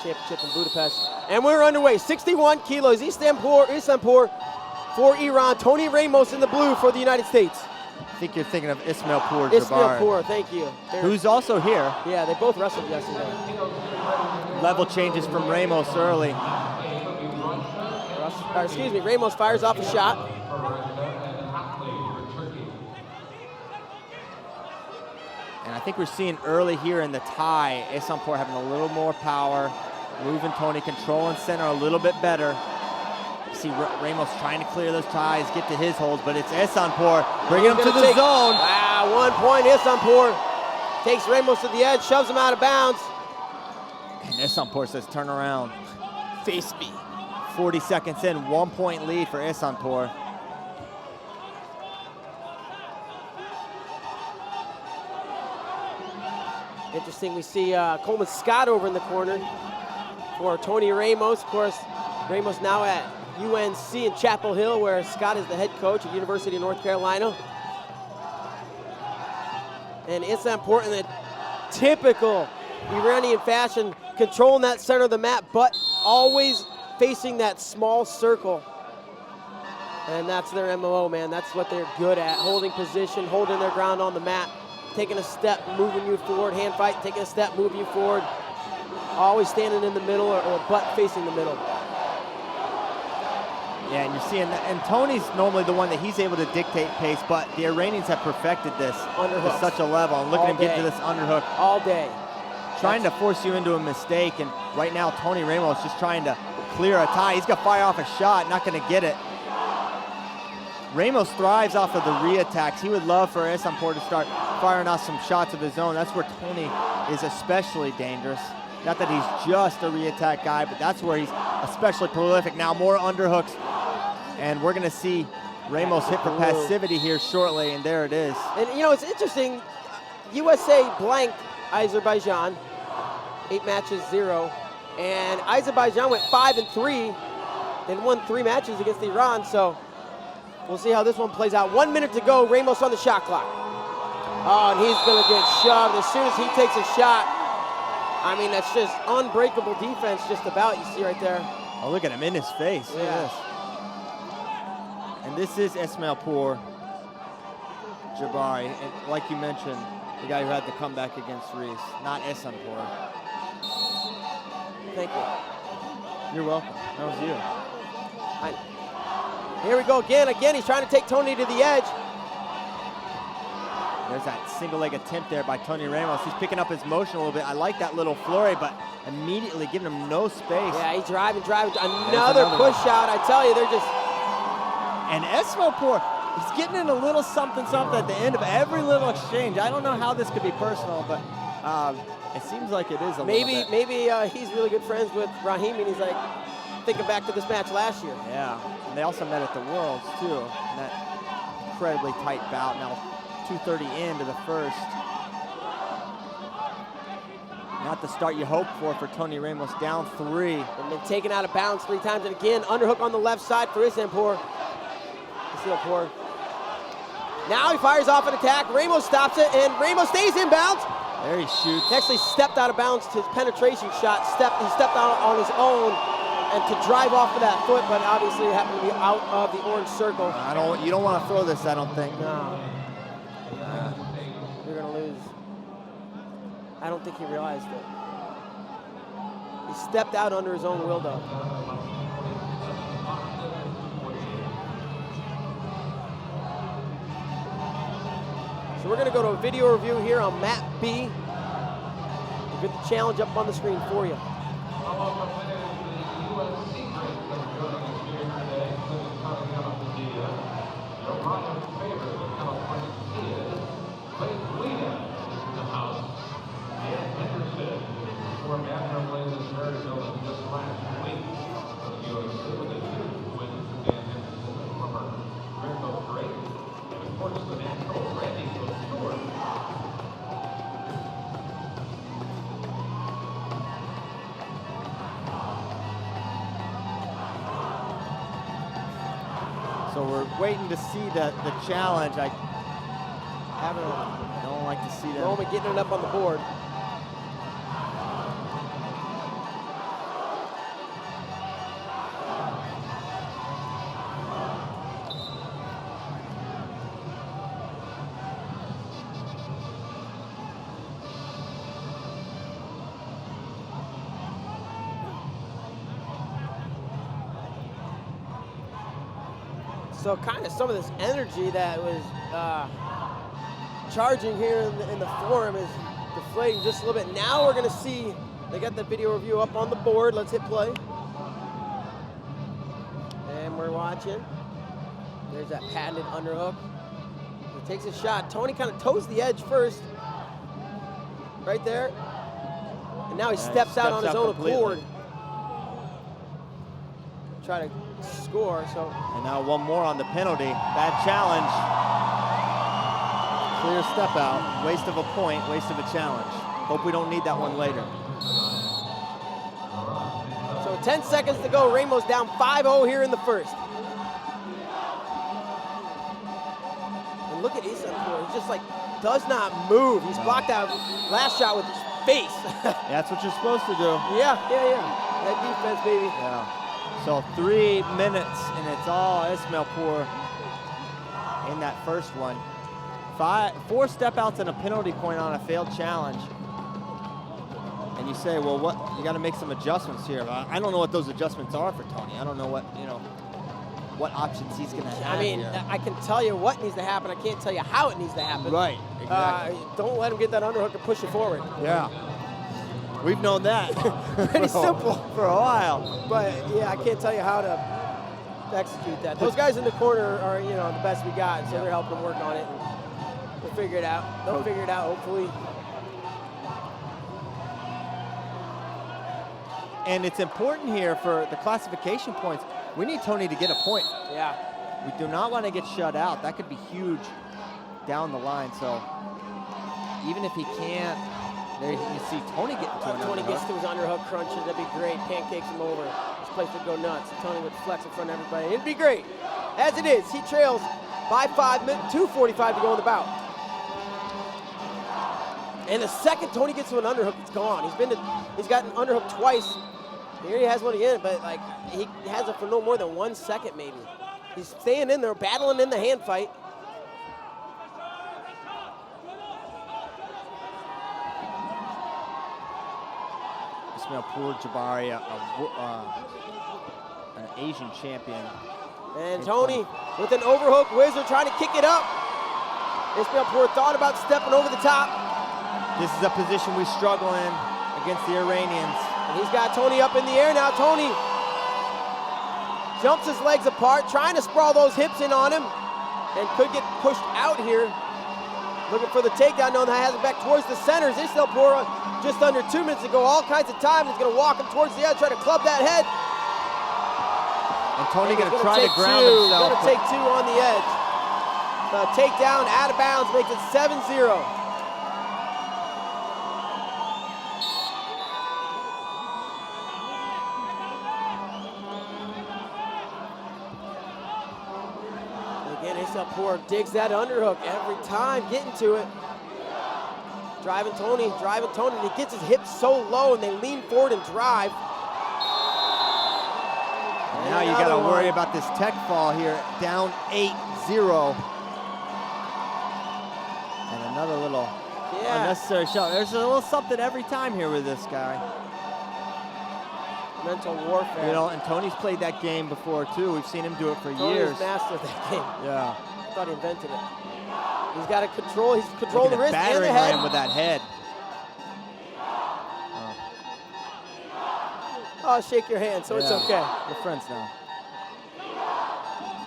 Championship in Budapest. And we're underway. 61 kilos. Istanbul for Iran. Tony Ramos in the blue for the United States. I think you're thinking of ISMAEILPOORJ. ISMAEILPOORJ, thank you. Who's also here. Yeah, they both wrestled yesterday. Level changes from Ramos early. Ramos fires off a shot. And I think we're seeing early here in the tie, ISMAEILPOORJ having a little more power, moving Tony, controlling center a little bit better. You see Ramos trying to clear those ties, get to his holds, but it's ISMAEILPOORJ bringing him to the zone. Wow, 1 point, ISMAEILPOORJ takes Ramos to the edge, shoves him out of bounds. And ISMAEILPOORJ says, turn around. Face me. 40 seconds in, 1 point lead for ISMAEILPOORJ. Interesting, we see Coleman Scott over in the corner for Tony Ramos. Of course, Ramos now at UNC in Chapel Hill, where Scott is the head coach at University of North Carolina. And it's important that typical Iranian fashion, controlling that center of the mat, but always facing that small circle. And that's their MO, man. That's what they're good at, holding position, holding their ground on the mat. Taking a step, moving you forward, hand fight, taking a step, moving you forward. Always standing in the middle or butt facing the middle. Yeah, and you're seeing that, and Tony's normally the one that he's able to dictate pace, but the Iranians have perfected this to such a level. And look at him get to this underhook. All day. Trying to force you into a mistake, and right now Tony Ramos just trying to clear a tie. He's gonna fire off a shot, not gonna get it. Ramos thrives off of the re-attacks. He would love for ISMAEILPOORJ to start firing off some shots of his own. That's where Tony is especially dangerous. Not that he's just a re-attack guy, but that's where he's especially prolific. Now more underhooks, and we're gonna see Ramos hit for passivity here shortly, and there it is. And you know, it's interesting, USA blanked Azerbaijan, 8 matches, 0. And Azerbaijan went 5-3, and won 3 matches against Iran, so we'll see how this one plays out. 1 minute to go, Ramos on the shot clock. Oh, and he's gonna get shoved as soon as he takes a shot. I mean, that's just unbreakable defense just about, you see right there. Oh, look at him in his face. Look at this. And this is ISMAEILPOORJ Jabari, and like you mentioned, the guy who had the comeback against Reese, not ISMAEILPOORJ. Thank you. You're welcome. That was you. Here we go again. He's trying to take Tony to the edge. There's that single leg attempt there by Tony Ramos. He's picking up his motion a little bit. I like that little flurry, but immediately giving him no space. Yeah, he's driving. Another push out. I tell you, they're just... And ISMAEILPOORJ, he's getting in a little something at the end of every little exchange. I don't know how this could be personal, but it seems like it is a little bit. Maybe he's really good friends with Raheem, and he's like thinking back to this match last year. Yeah, and they also met at the Worlds, too. In that incredibly tight bout. Now 2:30 into the first. Not the start you hope for Tony Ramos, down 3. And been taken out of bounds 3 times, and again, underhook on the left side for ISMAEILPOORJ. Now he fires off an attack. Ramos stops it, and Ramos stays in bounds. There he shoots. He actually stepped out of bounds to his penetration shot. He stepped out on his own and to drive off of that foot, but obviously it happened to be out of the orange circle. You don't want to throw this, I don't think. No. You're gonna lose. I don't think he realized it. He stepped out under his own will, though. So we're gonna go to a video review here on Map B. We'll get the challenge up on the screen for you. So we're waiting to see the challenge. I don't like to see that. Roman getting it up on the board. So kind of some of this energy that was charging here in the forum is deflating just a little bit. Now we're gonna see, they got the video review up on the board. Let's hit play. And we're watching. There's that patented underhook. He takes a shot. Tony kind of toes the edge first. Right there. And now he steps out on his own accord. Try to score, so. And now one more on the penalty. Bad challenge. Clear step out. Waste of a point, waste of a challenge. Hope we don't need that one later. So 10 seconds to go. Ramos down 5-0 here in the first. And look at ESMAEILPOORJ. He just like does not move. He's blocked out last shot with his face. That's what you're supposed to do. Yeah. That defense, baby. Yeah. So 3 minutes, and it's all ESMAEILPOORJ in that first one. 4 step outs and a penalty point on a failed challenge. And you say, well, what? You got to make some adjustments here. I don't know what those adjustments are for Tony. I don't know what what options he's going to have. I mean, here. I can tell you what needs to happen. I can't tell you how it needs to happen. Right. Exactly. Don't let him get that underhook and push it forward. Yeah. We've known that. Pretty simple. For a while. But yeah, I can't tell you how to execute that. Those guys in the corner are, the best we got, so they're helping work on it. And we'll figure it out. They'll figure it out, hopefully. And it's important here for the classification points. We need Tony to get a point. Yeah. We do not want to get shut out. That could be huge down the line. So even if he can't, there you see Tony getting to an Tony underhook. gets to his underhook crunches, that'd be great. Pancakes him over. This place would go nuts. Tony would flex in front of everybody. It'd be great. As it is, he trails by 5 minutes, 2:45 to go in the bout. And the second Tony gets to an underhook, it's gone. He's gotten underhook twice. Here he has one again, but like he has it for no more than 1 second maybe. He's staying in there, battling in the hand fight. ESMAEILPOORJ Jabari, an Asian champion. And Tony with an overhook wizard trying to kick it up. ESMAEILPOORJ thought about stepping over the top. This is a position we struggle in against the Iranians. And he's got Tony up in the air now. Tony jumps his legs apart, trying to sprawl those hips in on him, and could get pushed out here. Looking for the takedown, knowing that has it back towards the center. ESMAEILPOORJ just under 2 minutes ago, all kinds of time. He's gonna walk him towards the edge, try to club that head. And Tony gonna try to ground himself. Gonna take 2 on the edge. The takedown out of bounds makes it 7-0. ESMAEILPOORJ digs that underhook every time, getting to it. Driving Tony, and he gets his hips so low and they lean forward and drive. And now you gotta worry about this tech fall here, down 8-0. And another little unnecessary shot. There's a little something every time here with this guy. Mental warfare. And Tony's played that game before too. We've seen him do it for years. Tony's mastered that game. Yeah. I thought he invented it. He's got to control. He's controlling the wrist and the head. Ram with that head. Oh, shake your hand, so it's okay. We're friends now.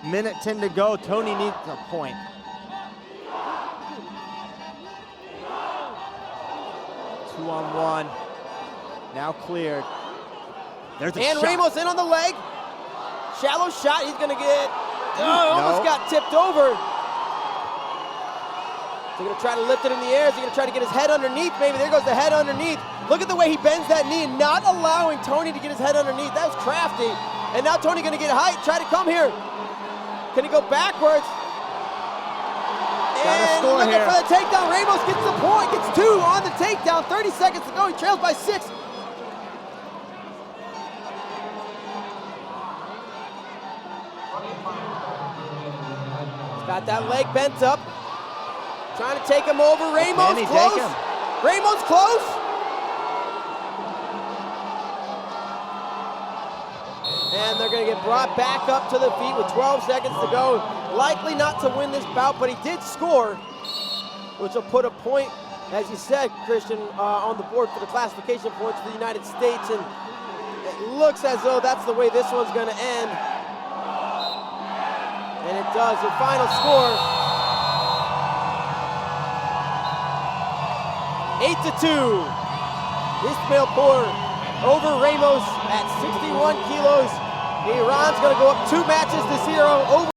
Minute 10 to go. Tony needs a point. Two on one. Now cleared. There's a shot. Ramos in on the leg. Shallow shot. He's going to get. Almost got tipped over. Is he going to try to lift it in the air? Is he going to try to get his head underneath? Maybe there goes the head underneath. Look at the way he bends that knee, not allowing Tony to get his head underneath. That was crafty. And now Tony going to get height, try to come here. Can he go backwards? And looking for the takedown. Ramos gets the point, gets 2 on the takedown. 30 seconds to go. He trails by 6. Got that leg bent up. Trying to take him over. Ramos close. Ramos close. And And they're going to get brought back up to the feet with 12 seconds to go. Likely not to win this bout, but he did score, which will put a point, as you said, Christian, on the board for the classification points for the United States. And it looks as though that's the way this one's going to end. And it does. Your final score, 8-2. ISMAEILPOORJ over RAMOS at 61 kilos. Iran's going to go up 2 matches to 0 over